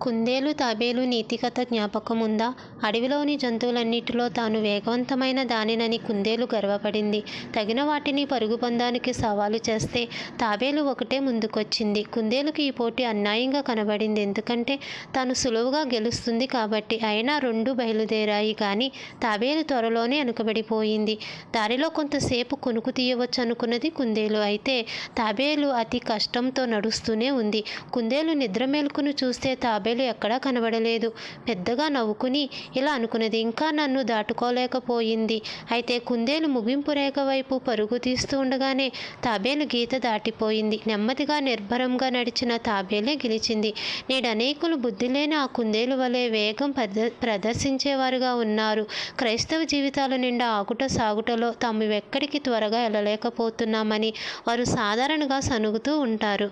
కుందేలు తాబేలు నీతికథ జ్ఞాపకముందా? అడవిలోని జంతువులన్నిటిలో తాను వేగవంతమైన దానినని కుందేలు గర్వపడింది. తగిన వాటిని పరుగు పందానికి సవాలు చేస్తే తాబేలు ఒకటే ముందుకొచ్చింది. కుందేలుకి ఈ పోటీ అన్యాయంగా కనబడింది. ఎందుకంటే తాను సులువుగా గెలుస్తుంది కాబట్టి. అయినా రెండూ బయలుదేరాయి. కానీ తాబేలు త్వరలోనే వెనుకబడిపోయింది. దారిలో కొంతసేపు కొనుకు తీయవచ్చు అనుకున్నది కుందేలు. అయితే తాబేలు అతి కష్టంతో నడుస్తూనే ఉంది. కుందేలు నిద్ర మేలుకుని చూస్తే తాబేలు ఎక్కడా కనబడలేదు. పెద్దగా నవ్వుకుని ఇలా అనుకున్నది, ఇంకా నన్ను దాటుకోలేకపోయింది. అయితే కుందేలు ముగింపు రేఖ వైపు పరుగు తీస్తూ ఉండగానే తాబేలు గీత దాటిపోయింది. నెమ్మదిగా నిర్భరంగా నడిచిన తాబేలే గెలిచింది. నేడు అనేకులు బుద్ధి లేని ఆ కుందేలు వలె వేగం ప్రదర్శించేవారుగా ఉన్నారు. క్రైస్తవ జీవితాల నిండా ఆగుట సాగుటలో తాము ఎక్కడికి త్వరగా వెళ్ళలేకపోతున్నామని వారు సాధారణంగా సణుగుతూ ఉంటారు.